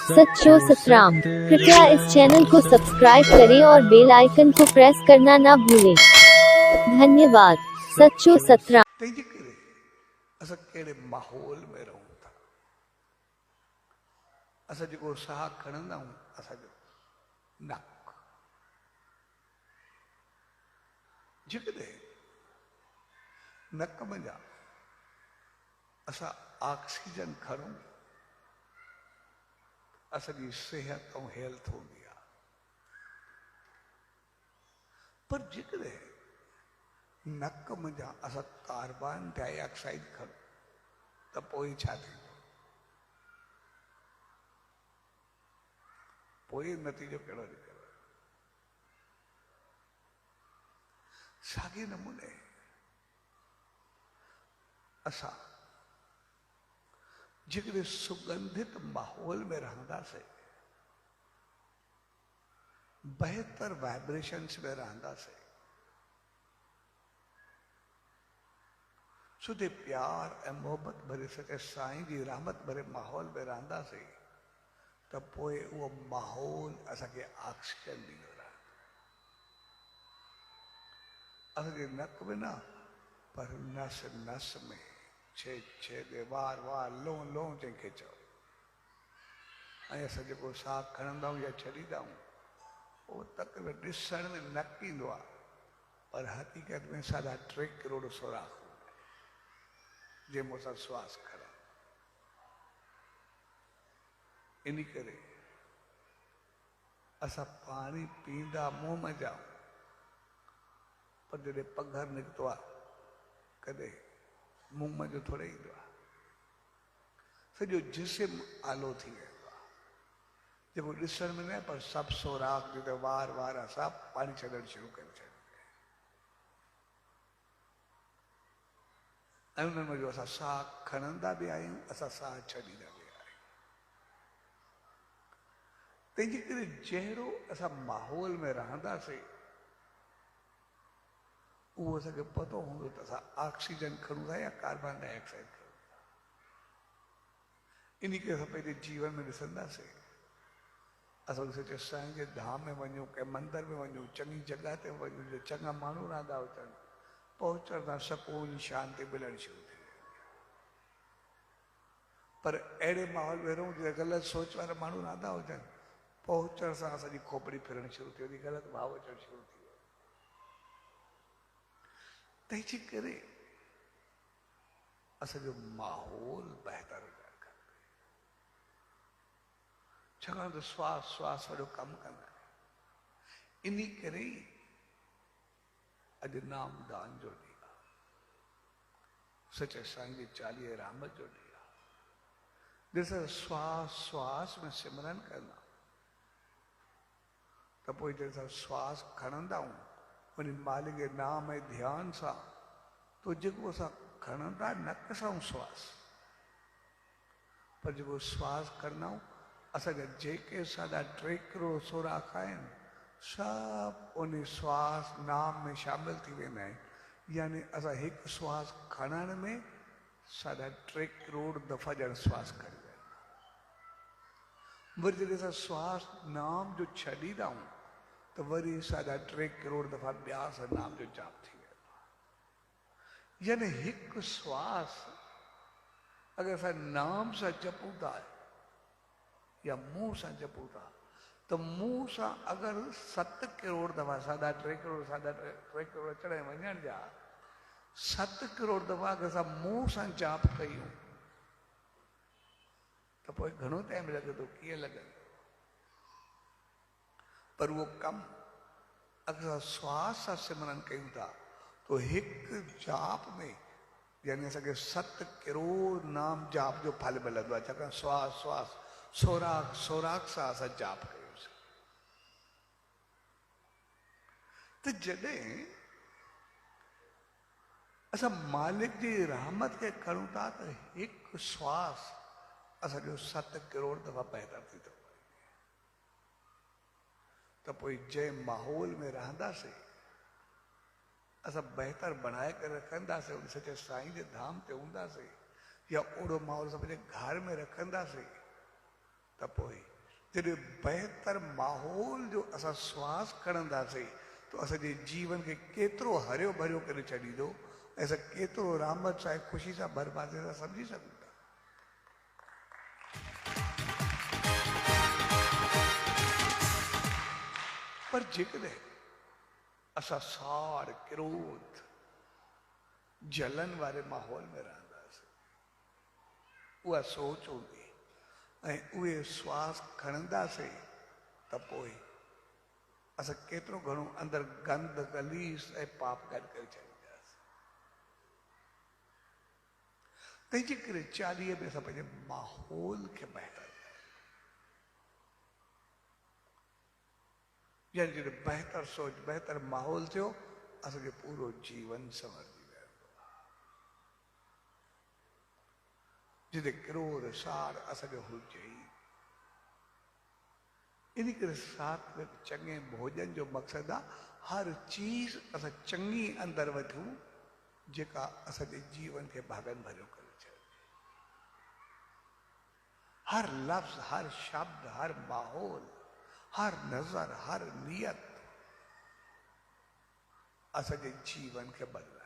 सच्चो सतराम। कृपया इस चैनल को सब्सक्राइब करें और बेल आइकन को प्रेस करना ना भूलें। धन्यवाद। सच्चो सतराम। तेजी करे असां कहिड़े माहौल में रहूं था। असां जेको साह खणंदा आहियूं असांजो नक, जेकॾहिं नक में जा असां ऑक्सीजन खणूं असांजी सिहत ऐं हेल्थ हूंदी आहे। पर जेकॾहिं नक में जा असां कार्बन डाइऑक्साइड खणूं त पोइ छा थींदो? पोइ नतीजो कहिड़ो निकिरंदो? साॻे नमूने असां जेकॾहिं सुगंधित माहौल में रहंदासीं, बेहतर वाइब्रेशंस में रहंदासीं, सुठे प्यार ऐं मोहबत भरे सके साईं जी रहमत भरे माहौल में रहंदासीं त पोइ उहो माहौल असांखे ऑक्सीजन ॾींदो रहंदो। असांजे नक में न, पर नस नस में, छेद छेद, वार वार, लों लों जंहिंखे चओ। ऐं असां जेको साह खणंदा आहियूं या छॾींदा आहियूं उहो तक़रीबन ॾिसण में नक ईंदो आहे, पर हक़ीक़त में साढा 3 करोड़ सुराख जंहिंमें असां श्वास खणूं। इन करे असां पाणी पीअंदा मुंहं में जाऊं, पर जॾहिं पघर निकितो आहे कॾहिं मुंहं में जो थोड़े ईंदो आहे। सॼो जिस्म आलो थी वेंदो आहे, जेको ॾिसण में न, पर सभु सोराख जिते वार वार असां पाणी छॾणु शुरू करे छॾियो ऐं उन्हनि में जो असां साह खणंदा बि आहियूं, असां साह छॾींदा बि आहियूं। तंहिंजे करे जहिड़ो असां माहौल में रहंदासीं उहो असांखे पतो हूंदो त असां ऑक्सीजन खणूं था या कार्बन डाइऑक्साइड खणूं था। इन करे असां पंहिंजे जीवन में ॾिसंदासीं, असां सचे साईं जे धाम में वञूं, कंहिं मंदर में वञूं, चङी जॻह ते वञूं, जो चङा माण्हू रहंदा हुजनि, पहुचण सां सकून शांति मिलणु शुरू थी वेंदी। पर अहिड़े माहौल में रहूं जिते ग़लति सोच वारा माण्हू रहंदा हुजनि, पहुचण सां असांजी खोपड़ी फिरणु शुरू थी वेंदी, ग़लति भाव अचणु शुरू थी वेंदो। तंहिंजे करे असांजो माहौल बहितर हुजणु खपे। छाकाणि त श्वास श्वास वॾो कमु कंदा आहिनि। इन करे अॼु नामदान जो ॾींहुं आहे, सचे साईं जी 40 रहमत जो ॾींहुं आहे। ॾिस, श्वास श्वास में सिमरन कंदा त पोइ जॾहिं असां श्वास खणंदा आहियूं उन मालिक जे नाम ऐं ध्यान सां, तो जेको असां खणंदा नक सां श्वास, पर जेको श्वास खणंदा आहियूं असांजा जेके साढा 3 करोड़ सोराख आहिनि सभु उन श्वास नाम में शामिल थी वेंदा आहिनि। यानी असां हिकु श्वास खणण में साढा 3 करोड़ दफ़ा ॼण श्वास खणी वेंदा। वरी जॾहिं असां श्वास नाम जो छॾींदा आहियूं त वरी साढा 3 करोड़ दफ़ा ॿिया असां नाम जो जाप थी वेंदो आहे। यानी हिकु श्वास अगरि असां नाम सां जपूं था या मुंहं सां जपूं था त मुंहं सां अगरि 7 करोड़ दफ़ा, साढा 3 करोड़, साढा 3 करोड़ अचण ऐं वञण जा 7 करोड़ दफ़ा अगरि असां मुंहं सां जाप कयूं त पोइ घणो टाइम लॻंदो, कीअं लॻंदो? पर उहो कमु अगरि असां श्वास सां सिमरन कयूं था तो हिकु जाप में यानी असांखे 7 करोड़ नाम जाप जो फल मिलंदो आहे। छाकाणि श्वास श्वास सोराख सोराख सां असां जाप कयोसीं। त जॾहिं असां मालिक जी रहमत खे खणूं था त हिकु श्वास असांजो 7 करोड़ दफ़ा बहितर थी थो वञे। त पोइ जंहिं माहौल में रहंदासीं असां बहितर बणाए करे रखंदासीं, उन सचे साईं जे धाम ते हूंदासीं या ओड़ो माहौल असां पंहिंजे घर में रखंदासीं त पोइ जॾहिं बहितर माहौल जो असां श्वास खणंदासीं तो असांजे जीवन खे केतिरो हरियो भरियो करे छॾींदो ऐं असां केतिरो रामत सां ख़ुशी सां बर्बादे सां सम्झी सघूं था। पर जेकॾहिं असां साड़ क्रोध जलन वारे माहौल में रहंदासीं, उहा सोच हूंदी ऐं उहे श्वास खणंदासीं त पोइ असां केतिरो घणो अंदरि गंद गलीस ऐं पाप गॾु करे छॾींदासीं। तंहिंजे करे 40 में असां पंहिंजे माहौल खे बहितर यानी जॾहिं बहितर सोच बहितर माहौल थियो असांजो पूरो जीवन संवरजी वेंदो आहे। जिते क्रोध साड़ असांजो हुजे ई। इन करे सात्विक चङे भोजन जो मक़सदु आहे हर चीज असां चङी अंदरि वठूं जेका असांजे जीवन खे भागन भरियो करे छॾे। हर लफ़्ज़ हर शब्द हर माहौल हर नज़र हर नियत असांजे जीवन खे बदलाए।